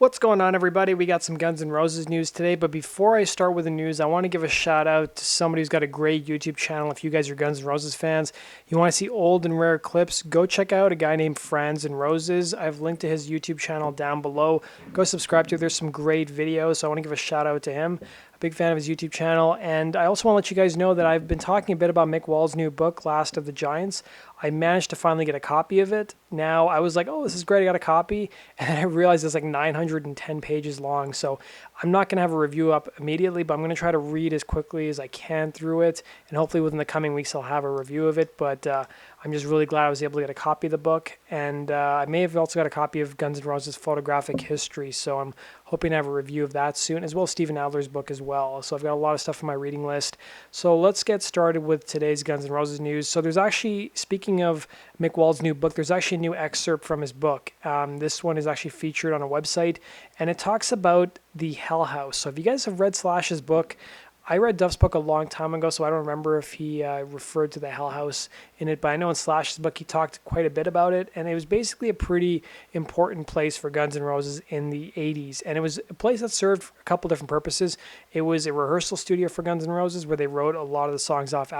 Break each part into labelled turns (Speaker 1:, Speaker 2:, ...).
Speaker 1: What's going on, everybody? We got some Guns N' Roses news today, but before I start with the news, I want to give a shout out to somebody who's got a great YouTube channel. If you guys are Guns N' Roses fans, you want to see old and rare clips, go check out a guy named Frans and Roses. I've linked to his YouTube channel down below. Go subscribe to it. There's some great videos, so I want to give a shout out to him. A big fan of his YouTube channel, and I also want to let you guys know that I've been talking a bit about Mick Wall's new book, Last of the Giants. I managed to finally get a copy of it. Now, I was like, oh, this is great, I got a copy, and then I realized it's like 910 pages long, so I'm not going to have a review up immediately, but I'm going to try to read as quickly as I can through it, and hopefully within the coming weeks I'll have a review of it, but I'm just really glad I was able to get a copy of the book, and I may have also got a copy of Guns N' Roses' photographic history, so I'm hoping to have a review of that soon, as well as Stephen Adler's book as well. So I've got a lot of stuff on my reading list. So let's get started with today's Guns N' Roses news. So there's actually, speaking of Mick Wall's new book, there's actually a new excerpt from his book. This one is actually featured on a website, and it talks about the Hellhouse. So if you guys have read Slash's book, I read Duff's book a long time ago, so I don't remember if he referred to the Hellhouse in it, but I know in Slash's book he talked quite a bit about it, and it was basically a pretty important place for Guns N' Roses in the 80s, and it was a place that served a couple different purposes. It was a rehearsal studio for Guns N' Roses where they wrote a lot of the songs off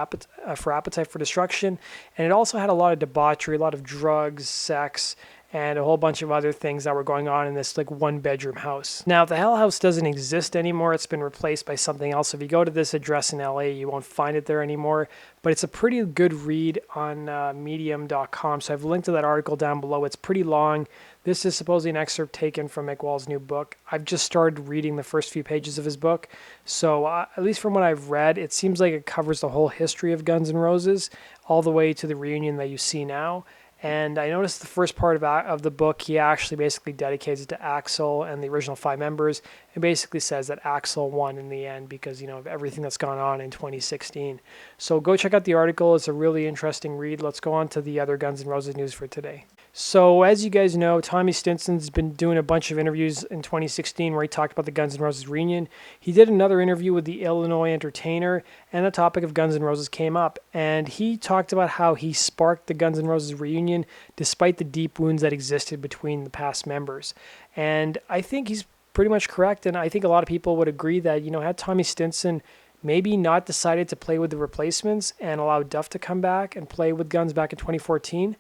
Speaker 1: for Appetite for Destruction, and it also had a lot of debauchery, a lot of drugs, sex, and a whole bunch of other things that were going on in this like one-bedroom house. Now, the Hell House doesn't exist anymore. It's been replaced by something else. If you go to this address in LA, you won't find it there anymore, but it's a pretty good read on medium.com, so I've linked to that article down below. It's pretty long. This is supposedly an excerpt taken from Mick Wall's new book. I've just started reading the first few pages of his book, so at least from what I've read, it seems like it covers the whole history of Guns N' Roses, all the way to the reunion that you see now. And I noticed the first part of the book, he actually basically dedicates it to Axl and the original 5 members, and basically says that Axl won in the end because, you know, of everything that's gone on in 2016. So go check out the article. It's a really interesting read. Let's go on to the other Guns N' Roses news for today. So as you guys know, Tommy Stinson's been doing a bunch of interviews in 2016 where he talked about the Guns N' Roses reunion. He did another interview with the Illinois Entertainer, and the topic of Guns N' Roses came up. And he talked about how he sparked the Guns N' Roses reunion despite the deep wounds that existed between the past members. And I think he's pretty much correct, and I think a lot of people would agree that, you know, had Tommy Stinson maybe not decided to play with the replacements and allow Duff to come back and play with Guns back in 2014,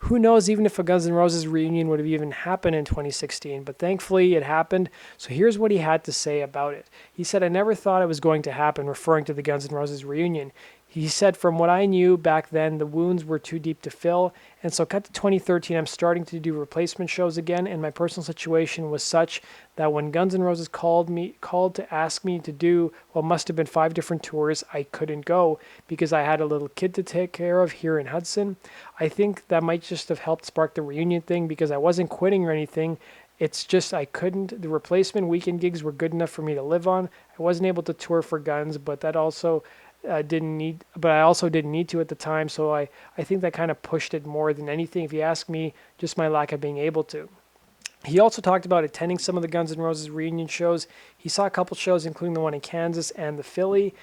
Speaker 1: who knows even if a Guns N' Roses reunion would have even happened in 2016, but thankfully it happened. So here's what he had to say about it. He said, "I never thought it was going to happen," referring to the Guns N' Roses reunion. He said, "From what I knew back then, the wounds were too deep to fill, and so cut to 2013, I'm starting to do replacement shows again, and my personal situation was such that when Guns N' Roses called to ask me to do what must have been 5 different tours, I couldn't go because I had a little kid to take care of here in Hudson. I think that might just have helped spark the reunion thing because I wasn't quitting or anything. It's just I couldn't. The replacement weekend gigs were good enough for me to live on. I wasn't able to tour for Guns, but I also didn't need to at the time, so I think that kind of pushed it more than anything. If you ask me, just my lack of being able to." He also talked about attending some of the Guns N' Roses reunion shows. He saw a couple shows, including the one in Kansas and the Philly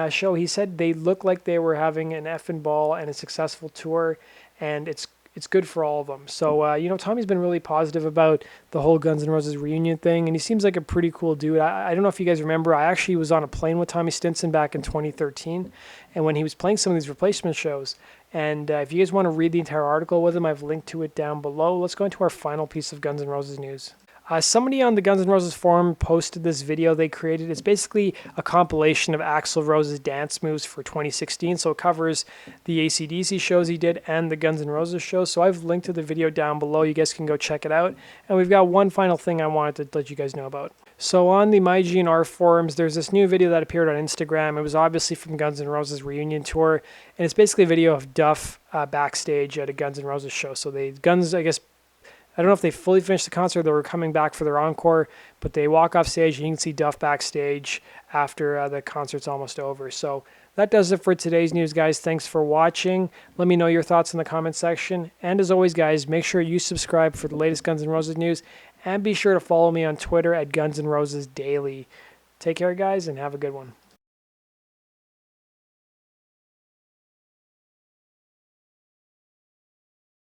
Speaker 1: show. He said they looked like they were having an effing ball and a successful tour, and it's good for all of them. So, you know, Tommy's been really positive about the whole Guns N' Roses reunion thing, and he seems like a pretty cool dude. I don't know if you guys remember, I actually was on a plane with Tommy Stinson back in 2013, and when he was playing some of these replacement shows. And if you guys want to read the entire article with him, I've linked to it down below. Let's go into our final piece of Guns N' Roses news. Somebody on the Guns N' Roses forum posted this video they created. It's basically a compilation of Axl Rose's dance moves for 2016. So it covers the AC/DC shows he did and the Guns N' Roses show. So I've linked to the video down below. You guys can go check it out. And we've got one final thing I wanted to let you guys know about. So on the My GNR forums, there's this new video that appeared on Instagram. It was obviously from Guns N' Roses reunion tour. And it's basically a video of Duff backstage at a Guns N' Roses show. So Guns, I guess, I don't know if they fully finished the concert, they were coming back for their encore, but they walk off stage and you can see Duff backstage after the concert's almost over. So that does it for today's news, guys. Thanks for watching. Let me know your thoughts in the comment section. And as always, guys, make sure you subscribe for the latest Guns N' Roses news, and be sure to follow me on Twitter at Guns N' Roses Daily. Take care, guys, and have a good one.